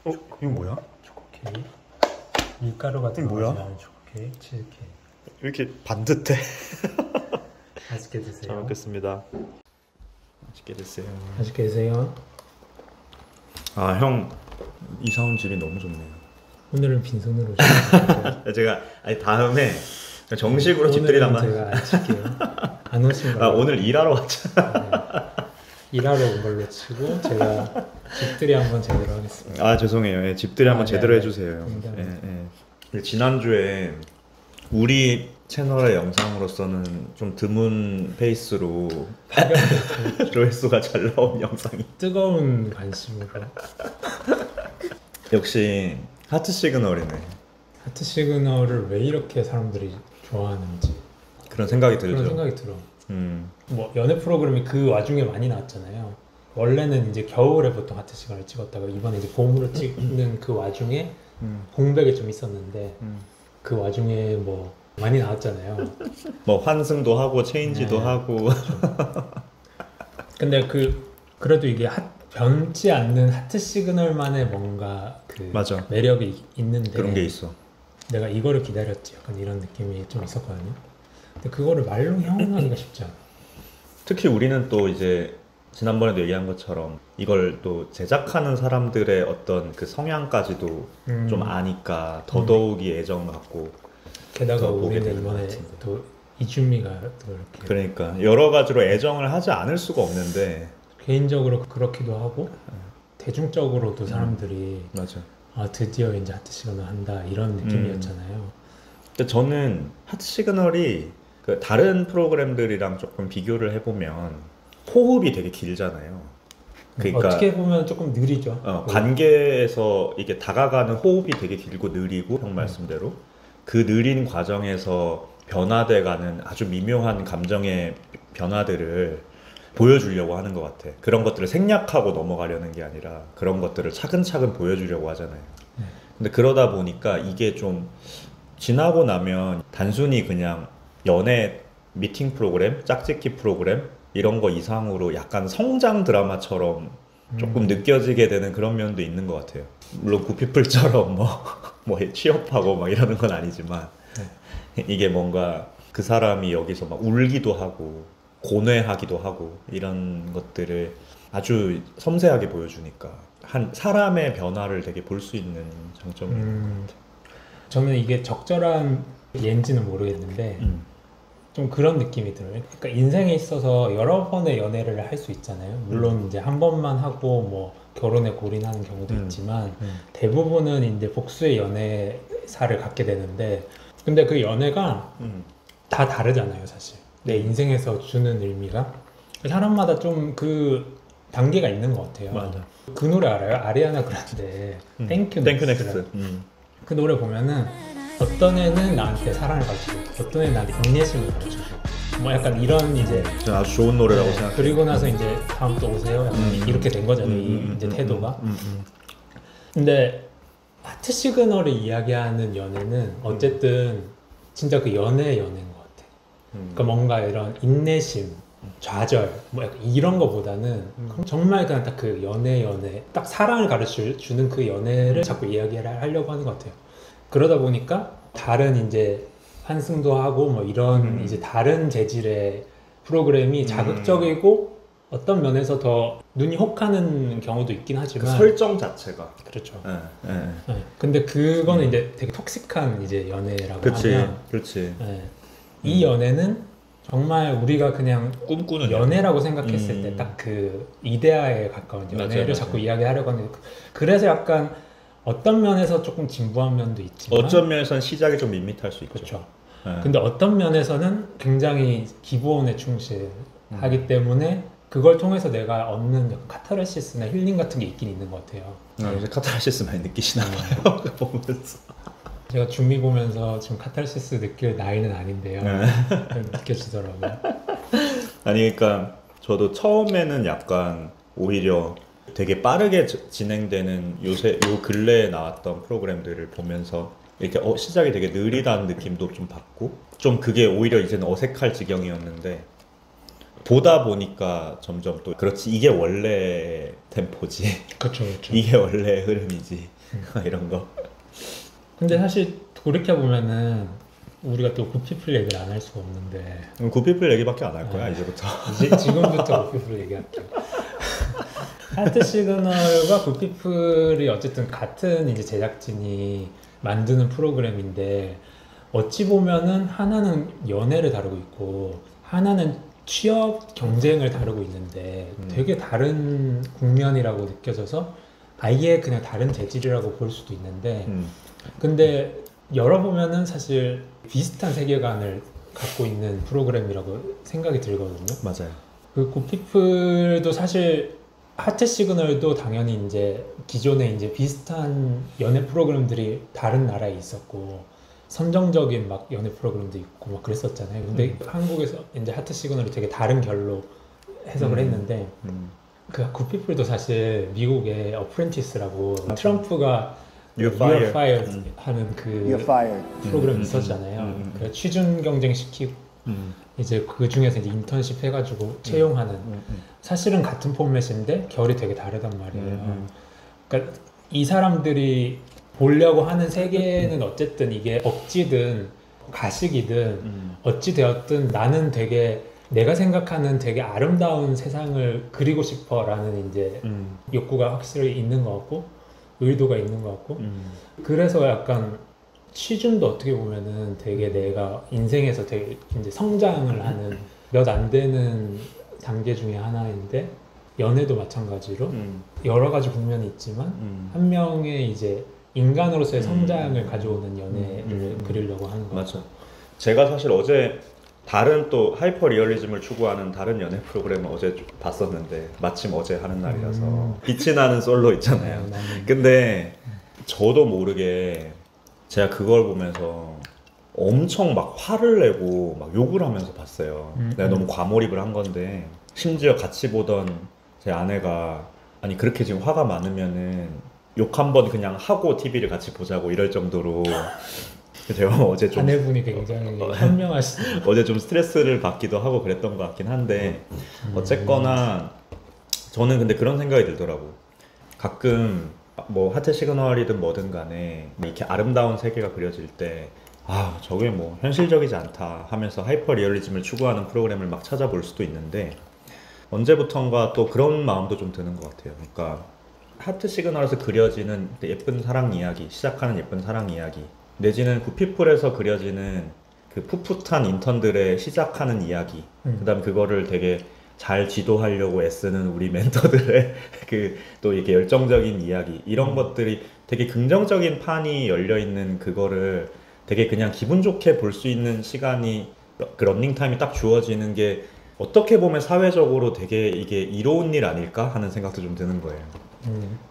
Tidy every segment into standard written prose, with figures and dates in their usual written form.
이거 뭐야? 초코 케이크. 밀가루 같은 이게 뭐야? 나는 초코 케이크, 치즈 케이크. 왜 이렇게 반듯해? 맛있게 드세요. 잘 먹겠습니다. 맛있게 드세요. 맛있게 드세요. 아, 형 이사 온 집이 너무 좋네요. 오늘은 빈손으로 오셨어요. 제가 다음에 정식으로 집들이 오늘은 한번. 제가 아실게요. 안 오신 걸로. 아, 오늘 일하러 왔잖아. 네. 일하러 온 걸로 치고 제가 집들이 한번 제대로 하겠습니다. 아, 죄송해요. 예, 집들이 한번 네, 제대로 네. 해주세요. 굉장히. 지난주에 우리 채널의 영상으로서는 좀 드문 페이스로 조회수가 잘 나온 영상이. 뜨거운 관심으로. 역시 하트 시그널이네. 하트 시그널을 왜 이렇게 사람들이 좋아하는지 그런 생각이 들죠. 그런 생각이 들어. 음. 뭐 연애 프로그램이 그 와중에 많이 나왔잖아요. 원래는 이제 겨울에 보통 하트 시그널을 찍었다가 이번에 이제 봄으로 찍는 그 와중에 공백이 좀 있었는데 그 와중에 뭐 많이 나왔잖아요. 뭐 환승도 하고 체인지도 네. 하고. 근데 그래도 이게 변치 않는 하트 시그널만의 뭔가 그 맞아. 매력이 있는데 그런 게 있어. 내가 이거를 기다렸지 약간 이런 느낌이 좀 있었거든요. 근데 그거를 말로 형용하기가 쉽지 않아. 특히 우리는 또 이제 지난번에도 얘기한 것처럼 이걸 또 제작하는 사람들의 어떤 그 성향까지도 좀 아니까 더더욱이 애정 갖고. 게다가 더 보게 우리는 되는 것 이번에 같은데. 또 이준미가 또 이렇게 그러니까 여러 가지로 애정을 하지 않을 수가 없는데. 개인적으로 그렇기도 하고 대중적으로도 사람들이 맞아. 아 드디어 이제 하트 시그널 한다 이런 느낌이었잖아요. 근데 저는 하트 시그널이 그 다른 프로그램들이랑 조금 비교를 해보면 호흡이 되게 길잖아요. 그러니까 어떻게 보면 조금 느리죠. 관계에서 이게 다가가는 호흡이 되게 길고 느리고 형 말씀대로 그 느린 과정에서 변화돼가는 아주 미묘한 감정의 변화들을 보여주려고 하는 것 같아. 그런 것들을 생략하고 넘어가려는 게 아니라 그런 것들을 차근차근 보여주려고 하잖아요. 근데 그러다 보니까 이게 좀 지나고 나면 단순히 그냥 연애 미팅 프로그램, 짝짓기 프로그램 이런 거 이상으로 약간 성장 드라마처럼 조금 느껴지게 되는 그런 면도 있는 것 같아요. 물론 구피플처럼 뭐 취업하고 막 이러는 건 아니지만 이게 뭔가 그 사람이 여기서 막 울기도 하고 고뇌하기도 하고 이런 것들을 아주 섬세하게 보여주니까 한 사람의 변화를 되게 볼 수 있는 장점이 있는 것 같아요. 저는 이게 적절한 예인지는 모르겠는데 좀 그런 느낌이 들어요. 그러니까 인생에 있어서 여러 번의 연애를 할 수 있잖아요. 물론 이제 한 번만 하고 뭐 결혼에 골인하는 경우도 있지만 대부분은 이제 복수의 연애사를 갖게 되는데 근데 그 연애가 다 다르잖아요, 사실. 내 인생에서 주는 의미가 사람마다 좀 그 단계가 있는 것 같아요. 맞아. 그 노래 알아요? 아리아나 그란데 땡큐 넥스트. 그 노래 보면은 어떤 애는 나한테 사랑을 가르치고 어떤 애는 나한테 인내심을 가르치고 뭐 약간 이런 이제 저는 아주 좋은 노래라고 생각해요. 그리고 나서 이제 다음 또 오세요 약간 이렇게 된 거잖아요. 이제 태도가. 근데 하트 시그널을 이야기하는 연애는 어쨌든 진짜 그 연애인 것 같아. 그러니까 뭔가 이런 인내심, 좌절 뭐 약간 이런 거보다는 정말 그냥 딱 그 연애 딱 사랑을 가르쳐주는 그 연애를 자꾸 이야기를 하려고 하는 것 같아요. 그러다 보니까 다른 이제 환승도 하고 뭐 이런 이제 다른 재질의 프로그램이 자극적이고 어떤 면에서 더 눈이 혹하는 경우도 있긴 하지만 그 설정 자체가 그렇죠. 네. 근데 그거는 이제 되게 톡식한 이제 연애라고 하면 그렇지. 이 연애는 정말 우리가 그냥 꿈꾸는 연애라고 생각했을 때 딱 그 이데아에 가까운 연애를 맞아. 자꾸 이야기하려고 하는데 그래서 약간 어떤 면에서 조금 진부한 면도 있지만 어쩐 면에서는 시작이 좀 밋밋할 수 있죠. 그렇죠. 근데 어떤 면에서는 굉장히 기본에 충실하기 때문에 그걸 통해서 내가 얻는 약간 카타르시스나 힐링 같은 게 있긴 있는 것 같아요. 요새 카타르시스 많이 느끼시나 봐요. 보면서. 제가 준비 보면서 지금 카타르시스 느낄 나이는 아닌데요. 느껴지더라고요. 아니 그러니까 저도 처음에는 약간 오히려 되게 빠르게 진행되는 요 근래에 나왔던 프로그램들을 보면서 이렇게 시작이 되게 느리다는 느낌도 좀 받고 좀 그게 오히려 이제는 어색할 지경이었는데 보다 보니까 점점 또 그렇지 이게 원래 템포지 그렇죠, 그렇죠. 이게 원래 흐름이지 이런 거. 근데 사실 돌이켜 보면은 우리가 또 굿피플 얘기를 안 할 수가 없는데 굿피플 얘기밖에 안 할 거야 네. 이제부터. 이제 지금부터 굿피플 얘기할게요. 하트 시그널과 굿피플이 어쨌든 같은 이제 제작진이 만드는 프로그램인데 어찌 보면은 하나는 연애를 다루고 있고 하나는 취업 경쟁을 다루고 있는데 되게 다른 국면이라고 느껴져서 아예 그냥 다른 재질이라고 볼 수도 있는데 근데 열어보면은 사실 비슷한 세계관을 갖고 있는 프로그램이라고 생각이 들거든요. 맞아요. 그 굿피플도 사실 하트 시그널도 당연히 이제 기존에 이제 비슷한 연애 프로그램들이 다른 나라에 있었고 선정적인 막 연애 프로그램도 있고 막 그랬었잖아요. 근데 한국에서 이제 하트 시그널이 되게 다른 결로 해석을 했는데 그 굿피플도 사실 미국의 어프렌티스라고 트럼프가 You're You're fired. fired 하는 그 You're fired. 프로그램 있었잖아요. 그 취준 경쟁 시키고 이제 그 중에서 이제 인턴십 해가지고 채용하는 사실은 같은 포맷인데 결이 되게 다르단 말이에요. 그러니까 이 사람들이 보려고 하는 세계는 어쨌든 이게 억지든 가식이든 어찌 되었든 나는 되게 내가 생각하는 되게 아름다운 세상을 그리고 싶어라는 이제 욕구가 확실히 있는 것 같고 의도가 있는 것 같고 그래서 약간 취준도 어떻게 보면은 되게 내가 인생에서 되게 이제 성장을 하는 몇 안 되는 단계 중에 하나인데 연애도 마찬가지로 여러 가지 국면이 있지만 한 명의 이제 인간으로서의 성장을 가져오는 연애를 그리려고 하는 거 맞아. 제가 사실 어제 다른 또 하이퍼 리얼리즘을 추구하는 다른 연애 프로그램을 어제 봤었는데 마침 어제 하는 날이라서 빛이 나는 솔로 있잖아요. 근데 저도 모르게 제가 그걸 보면서 엄청 막 화를 내고 막 욕을 하면서 봤어요. 내가 너무 과몰입을 한 건데 심지어 같이 보던 제 아내가 아니 그렇게 지금 화가 많으면은 욕 한 번 그냥 하고 TV를 같이 보자고 이럴 정도로 제가 어제 좀 아내분이 굉장히 현명하시네요. 어제 좀 스트레스를 받기도 하고 그랬던 것 같긴 한데 어쨌거나 저는 근데 그런 생각이 들더라고. 가끔 뭐 하트 시그널이든 뭐든 간에 이렇게 아름다운 세계가 그려질 때 아 저게 뭐 현실적이지 않다 하면서 하이퍼 리얼리즘을 추구하는 프로그램을 막 찾아볼 수도 있는데 언제부턴가 또 그런 마음도 좀 드는 것 같아요. 그러니까 하트 시그널에서 그려지는 예쁜 사랑 이야기, 시작하는 예쁜 사랑 이야기 내지는 굿피플에서 그려지는 그 풋풋한 인턴들의 시작하는 이야기 그다음 그거를 되게 잘 지도하려고 애쓰는 우리 멘토들의 그 또 이렇게 열정적인 이야기 이런 것들이 되게 긍정적인 판이 열려 있는 그거를 되게 그냥 기분 좋게 볼 수 있는 시간이 그 런닝타임이 딱 주어지는 게 어떻게 보면 사회적으로 되게 이게 이로운 일 아닐까 하는 생각도 좀 드는 거예요.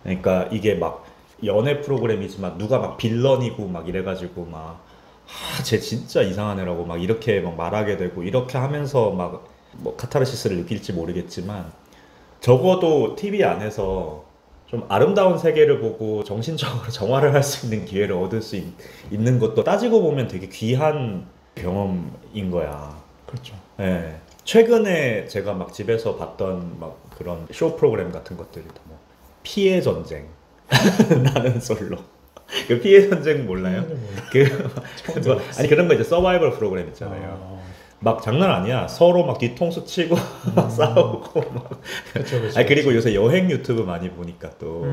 그러니까 이게 막 연애 프로그램이지만 누가 막 빌런이고 막 이래가지고 막 쟤 진짜 이상한 애라고 막 이렇게 막 말하게 되고 이렇게 하면서 막 뭐 카타르시스를 느낄지 모르겠지만 적어도 TV 안에서 좀 아름다운 세계를 보고 정신적으로 정화를 할 수 있는 기회를 얻을 수 있는 것도 따지고 보면 되게 귀한 경험인 거야. 그렇죠. 예. 최근에 제가 막 집에서 봤던 막 그런 쇼 프로그램 같은 것들이 뭐 피해 전쟁 나는 솔로 그 피해 전쟁 몰라요? 아니 그런 거 이제 서바이벌 프로그램 있잖아요. 막 장난 아니야. 서로 막 뒤통수 치고 막 싸우고 막. 그쵸, 그쵸, 아니 그리고 요새 여행 유튜브 많이 보니까 또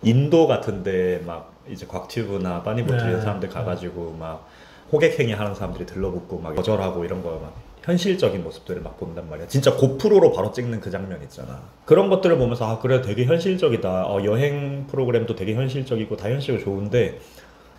인도 같은데 막 이제 곽튜브나 빠니보트 이런 사람들 가가지고 막 호객행위 하는 사람들이 들러붙고 막 거절하고 이런 거 막 현실적인 모습들을 막 본단 말이야. 진짜 고프로로 바로 찍는 그 장면 있잖아. 그런 것들을 보면서 아 그래 되게 현실적이다. 여행 프로그램도 되게 현실적이고 다 현실적이고 좋은데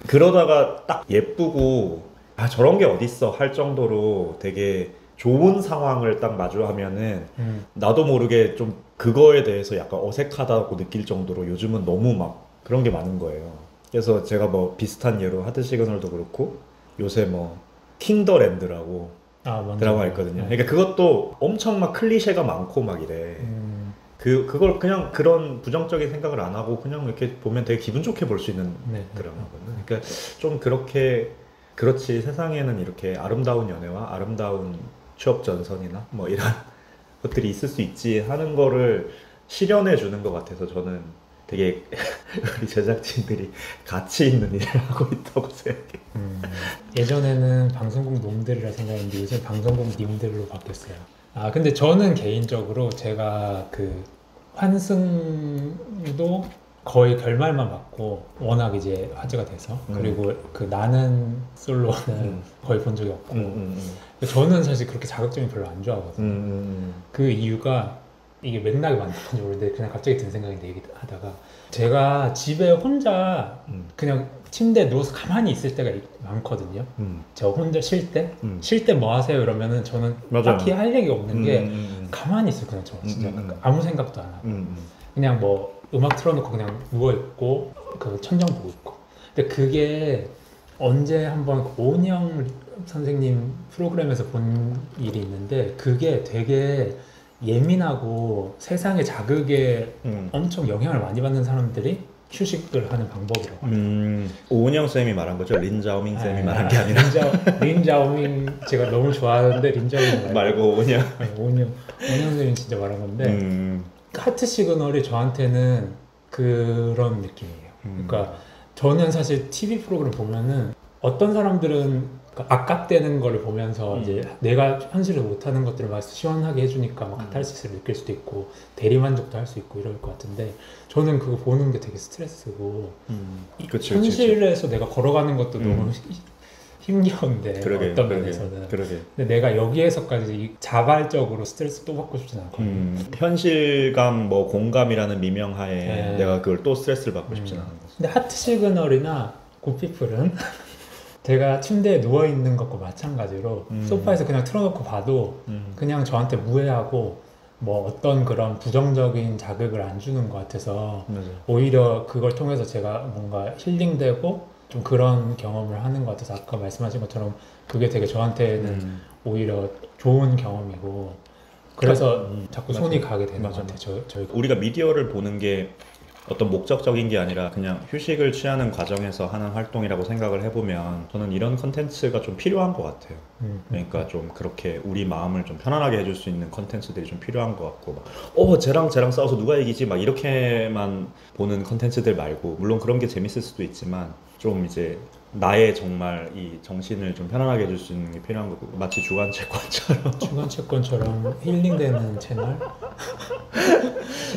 그러다가 딱 예쁘고 아 저런 게 어딨어 할 정도로 되게 좋은 상황을 딱 마주하면은 나도 모르게 좀 그거에 대해서 약간 어색하다고 느낄 정도로 요즘은 너무 막 그런 게 많은 거예요. 그래서 제가 뭐 비슷한 예로 하트 시그널도 그렇고 요새 뭐 킹더랜드라고 드라마 있거든요. 그러니까 그것도 엄청 막 클리셰가 많고 막 이래. 그걸 그냥 그런 부정적인 생각을 안 하고 그냥 이렇게 보면 되게 기분 좋게 볼 수 있는 드라마거든요. 그러니까 좀 그렇게 그렇지 세상에는 이렇게 아름다운 연애와 아름다운 취업 전선이나 뭐 이런 것들이 있을 수 있지 하는 거를 실현해 주는 것 같아서 저는 되게 우리 제작진들이 가치 있는 일을 하고 있다고 생각해요. 예전에는 방송국 놈들이라 생각했는데 요새 방송국 님들로 바뀌었어요. 아 근데 저는 개인적으로 제가 그 환승도 거의 결말만 봤고 워낙 이제 화제가 돼서 그리고 그 나는 솔로는 거의 본 적이 없고 저는 사실 그렇게 자극적인 별로 안 좋아하거든요. 그 이유가 이게 맥락이 맞는 건지 모르는데 그냥 갑자기 든 생각인데 얘기하다가 제가 집에 혼자 그냥 침대에 누워서 가만히 있을 때가 많거든요. 저 혼자 쉴 때? 쉴 때 뭐 하세요? 이러면은 저는 맞아요. 딱히 할 얘기 없는 게 가만히 있어요. 그냥 저 진짜 아무 생각도 안 하고 그냥 뭐 음악 틀어놓고 그냥 누워있고 그 천장 보고 있고 근데 그게 언제 한번 오은영 선생님 프로그램에서 본 일이 있는데 그게 되게 예민하고 세상의 자극에 엄청 영향을 많이 받는 사람들이 휴식을 하는 방법이라고 오은영 쌤이 말한 거죠? 린자오밍 쌤이 말한 게 아니라 린자오밍 제가 너무 좋아하는데 린자오밍 말고 오은영 오은영 선생님이 진짜 말한 건데 하트 시그널이 저한테는 그런 느낌이에요. 그러니까 저는 사실 TV 프로그램 보면은 어떤 사람들은 악각되는 거를 보면서 이제 내가 현실을 못하는 것들을 막 시원하게 해주니까 막 카타르시스를 느낄 수도 있고 대리만족도 할 수 있고 이럴 것 같은데 저는 그거 보는 게 되게 스트레스고 현실에서 내가 걸어가는 것도 너무 힘겨운데 어떤 면에서는 그러게. 근데 내가 여기에서까지 자발적으로 스트레스 또 받고 싶진 않거든요. 현실감 뭐 공감이라는 미명하에 내가 그걸 또 스트레스를 받고 싶진 않은 거지. 근데 하트 시그널이나 굿피플은 제가 침대에 누워있는 것과 마찬가지로 소파에서 그냥 틀어놓고 봐도 그냥 저한테 무해하고 뭐 어떤 그런 부정적인 자극을 안 주는 것 같아서 오히려 그걸 통해서 제가 뭔가 힐링되고 좀 그런 경험을 하는 것 같아서 아까 말씀하신 것처럼 그게 되게 저한테는 오히려 좋은 경험이고 그래서 자꾸 손이 가게 되는 것 같아요. 저희가 우리가 미디어를 보는 게 어떤 목적적인 게 아니라 그냥 휴식을 취하는 과정에서 하는 활동이라고 생각을 해보면 저는 이런 컨텐츠가 좀 필요한 것 같아요. 그러니까 좀 그렇게 우리 마음을 좀 편안하게 해줄 수 있는 컨텐츠들이 좀 필요한 것 같고 쟤랑 싸워서 누가 이기지 막 이렇게만 보는 컨텐츠들 말고 물론 그런 게 재밌을 수도 있지만 좀 이제 나의 정말 이 정신을 좀 편안하게 해줄 수 있는 게 필요한 거고 마치 주간채권처럼 힐링되는 채널?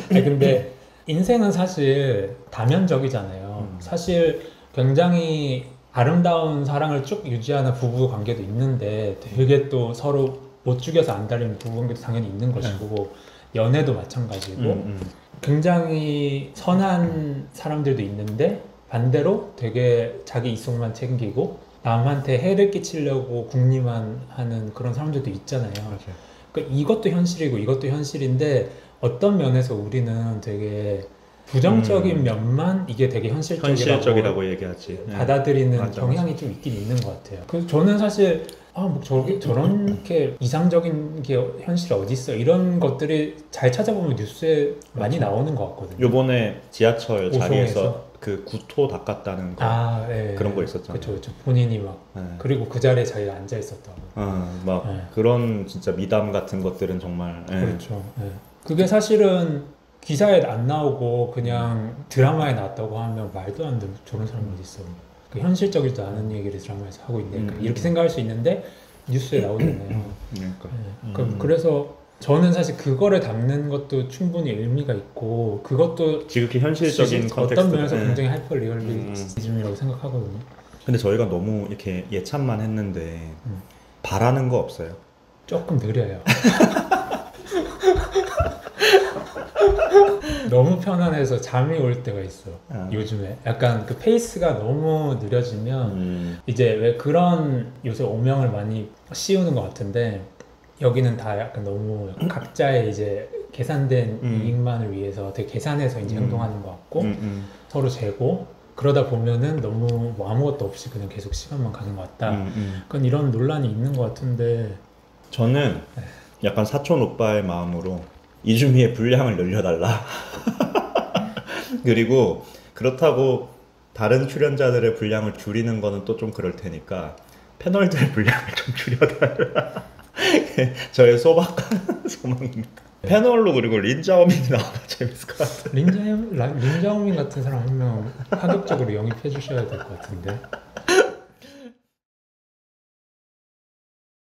아니, 근데 인생은 사실 다면적이잖아요. 사실 굉장히 아름다운 사랑을 쭉 유지하는 부부 관계도 있는데 되게 또 서로 못 죽여서 안달리는 부부 관계도 당연히 있는 것이고 연애도 마찬가지고 굉장히 선한 사람들도 있는데 반대로 되게 자기 이속만 챙기고 남한테 해를 끼치려고 궁리만 하는 그런 사람들도 있잖아요. 그러니까 이것도 현실이고 이것도 현실인데 어떤 면에서 우리는 되게 부정적인 면만 이게 되게 현실적이라고 얘기하지. 받아들이는 경향이 좀 있긴 있는 것 같아요. 그래서 저는 사실 뭐 저렇게 이상적인 게 현실에 어디 있어 이런 것들이 잘 찾아보면 뉴스에 많이 나오는 것 같거든요. 요번에 지하철 오송에서? 자리에서 그 구토 닦았다는 거 그런 거 있었잖아요. 그렇죠. 본인이 막 그리고 그 자리에 자기가 앉아 있었다고. 그런 진짜 미담 같은 것들은 정말 그렇죠. 그게 사실은 기사에 안 나오고 그냥 드라마에 나왔다고 하면 말도 안 되는 저런 사람이 어디 있어. 그 현실적이지도 않은 얘기를 드라마에서 하고 있네. 이렇게 생각할 수 있는데 뉴스에 나오잖아요. 그래서 저는 사실 그거를 담는 것도 충분히 의미가 있고 그것도 지극히 현실적인 컨텍스트 어떤 면에서 굉장히 하이퍼 리얼리즘이라고 생각하거든요. 근데 저희가 너무 이렇게 예찬만 했는데 바라는 거 없어요? 조금 느려요. 너무 편안해서 잠이 올 때가 있어. 요즘에 약간 그 페이스가 너무 느려지면 이제 왜 그런 요새 오명을 많이 씌우는 것 같은데 여기는 다 약간 너무 각자의 이제 계산된 이익만을 위해서 되게 계산해서 이제 행동하는 것 같고 서로 재고 그러다 보면은 너무 뭐 아무것도 없이 그냥 계속 시간만 가는 것 같다. 그런 이런 논란이 있는 것 같은데 저는 약간 사촌 오빠의 마음으로 이주미의 분량을 늘려달라. 그리고 그렇다고 다른 출연자들의 분량을 줄이는 거는 또 좀 그럴 테니까 패널들의 분량을 좀 줄여달라. 저의 소망입니다. 패널로 그리고 린자오민이 나와도 재밌을 것 같아요. 린자오민 같은 사람 한 명 파격적으로 영입해 주셔야 될 것 같은데.